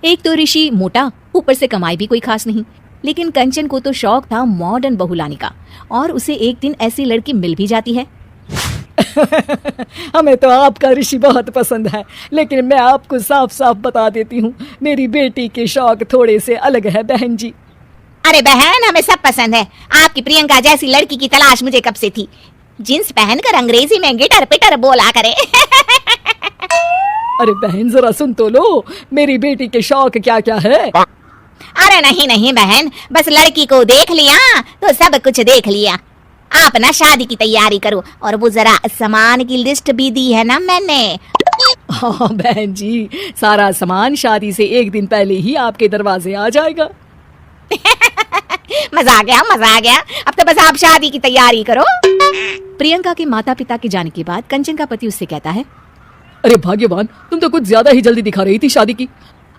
एक तो ऋषि मोटा, ऊपर से कमाई भी कोई खास नहीं, लेकिन कंचन को तो शौक था मॉडर्न बहू लाने का, और उसे एक दिन ऐसी लड़की मिल भी जाती है। हमें तो आपका ऋषि बहुत पसंद है, लेकिन मैं आपको साफ साफ बता देती हूँ, मेरी बेटी के शौक थोड़े से अलग है बहन जी। अरे बहन, हमें सब पसंद है। आपकी प्रियंका जैसी लड़की की तलाश मुझे कब से थी। जींस पहनकर अंग्रेजी में गिटर पिटर बोला करे। अरे बहन जरा सुन तो लो, मेरी बेटी के शौक क्या क्या है। अरे नहीं नहीं बहन, बस लड़की को देख लिया तो सब कुछ देख लिया। आप ना शादी की तैयारी करो, और वो जरा सामान की लिस्ट भी दी है ना मैंने। हाँ बहन जी, सारा सामान शादी से एक दिन पहले ही आपके दरवाजे आ जाएगा। मजा आ गया, मजा आ गया। अब तो बस आप शादी की तैयारी करो। प्रियंका के माता पिता के जाने के बाद कंचन का पति उससे कहता है, अरे भाग्यवान, तुम तो कुछ ज्यादा ही जल्दी दिखा रही थी शादी की।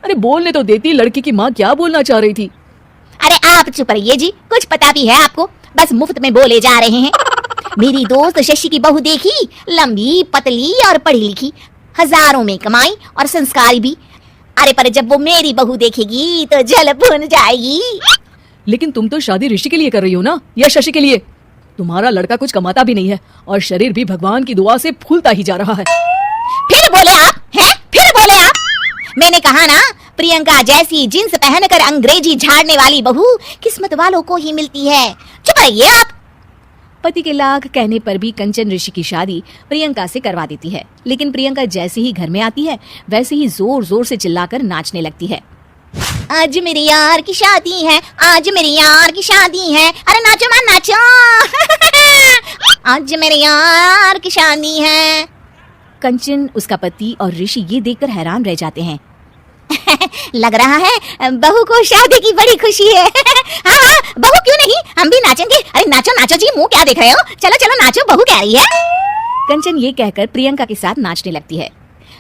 अरे बोलने तो देती, लड़की की माँ क्या बोलना चाह रही थी। अरे आप चुप रहिए जी, कुछ पता भी है आपको, बस मुफ्त में बोले जा रहे हैं। मेरी दोस्त शशि की बहू देखी, लंबी पतली और पढ़ी लिखी, हजारों में कमाई और संस्कारी भी। अरे पर जब वो मेरी बहू देखेगी तो जल भुन जाएगी। लेकिन तुम तो शादी ऋषि के लिए कर रही हो ना, या शशि के लिए? तुम्हारा लड़का कुछ कमाता भी नहीं है और शरीर भी भगवान की दुआ से फूलता ही जा रहा है। फिर बोले आप हैं? फिर बोले आप? मैंने कहा ना, प्रियंका जैसी जींस पहनकर अंग्रेजी झाड़ने वाली बहू किस्मत वालों को ही मिलती है। चुप रहिए आप। पति के लाख कहने पर भी कंचन ऋषि की शादी प्रियंका से करवा देती है, लेकिन प्रियंका जैसे ही घर में आती है वैसे ही जोर जोर से चिल्लाकर नाचने लगती है। आज मेरे यार की शादी है, आज मेरे यार की शादी है, अरे नाचो ना नाचो। आज मेरे यार की शादी है। कंचन, उसका पति और ऋषि ये देखकर हैरान रह जाते हैं। लग रहा है बहू को शादी की बड़ी खुशी है। हाँ हाँ, बहू क्यों नहीं, हम भी नाचेंगे। अरे नाचो नाचो जी, मुंह क्या देख रहे हो, चलो चलो नाचो, बहू कह रही है। कंचन ये कहकर प्रियंका के साथ नाचने लगती है।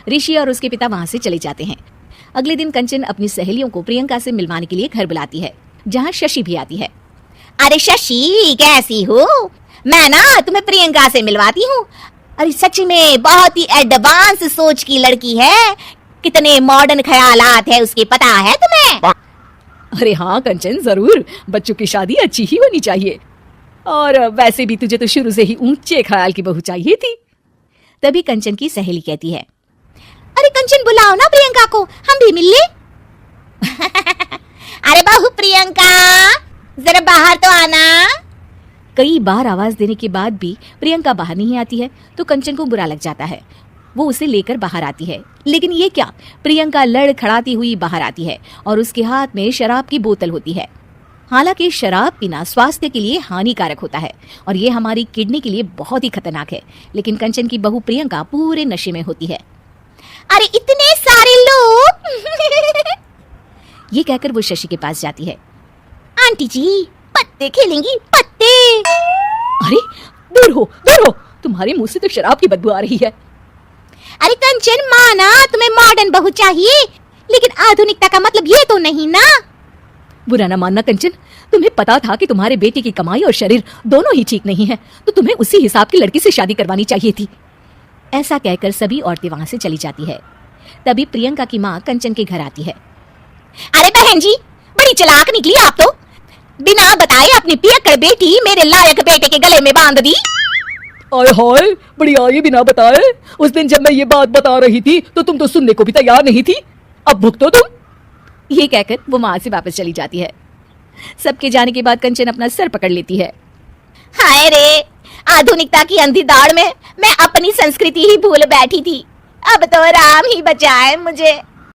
ऋषि और उसके पिता वहाँ से चले जाते हैं। अगले दिन कंचन अपनी सहेलियों को प्रियंका से मिलवाने के लिए घर बुलाती है, जहाँ शशि भी आती है। अरे शशि, कैसी हो? मैं ना तुम्हें प्रियंका से मिलवाती हूँ। अरे सच में बहुत ही एडवांस सोच की लड़की है, कितने मॉडर्न ख्यालात है उसके, पता है तुम्हें? अरे हाँ कंचन, जरूर, बच्चों की शादी अच्छी ही होनी चाहिए, और वैसे भी तुझे तो शुरू से ही ऊंचे ख्याल की बहू चाहिए थी। तभी कंचन की सहेली कहती है, अरे कंचन बुलाओ ना प्रियंका को, हम भी मिल ले। अरे बहू प्रियंका, जरा बाहर तो आना। कई बार आवाज देने के बाद भी प्रियंका बाहर नहीं आती है तो कंचन को बुरा लग जाता है। वो उसे लेकर बाहर आती है, लेकिन ये क्या, प्रियंका लड़खड़ाती हुई बाहर आती है और उसके हाथ में शराब की बोतल होती है। हालांकि शराब पीना स्वास्थ्य के लिए हानिकारक होता है और ये हमारी किडनी के लिए बहुत ही खतरनाक है, लेकिन कंचन की बहू प्रियंका पूरे नशे में होती है। अरे इतने सारे लोग। ये कहकर वो शशि के पास जाती है। आंटी जी, पत्ते खेलेंगी, पत्ते। अरे दूर हो, दूर हो, तुम्हारे मुंह से तो शराब की बदबू आ रही है। अरे कंचन, माना तुम्हें मॉडर्न बहू चाहिए, लेकिन आधुनिकता का मतलब ये तो नहीं ना। बुरा ना मानना कंचन, तुम्हें पता था कि तुम्हारे बेटे की कमाई और शरीर दोनों ही ठीक नहीं है, तो तुम्हें उसी हिसाब की लड़की से शादी करवानी चाहिए थी। ऐसा कहकर सभी औरतें वहां से चली जाती है। तभी प्रियंका की माँ कंचन के घर आती है। अरे बहन जी, बड़ी चालाक निकली आप तो, बिना बताए अपनी पियक्कड़ बेटी मेरे लायक बेटे के गले में बांध दी। आय हाय, बड़ी आई बिना बताए। उस दिन जब मैं ये बात बता रही थी तो तुम तो सुनने को भी तैयार नहीं थी, अब भुगतो तुम। ये कहकर वो वहां से वापस चली जाती है। सबके जाने के बाद कंचन अपना सर पकड़ लेती है। हाय रे, आधुनिकता की अंधी दाड़ में मैं अपनी संस्कृति ही भूल बैठी थी। अब तो राम ही बचाए मुझे।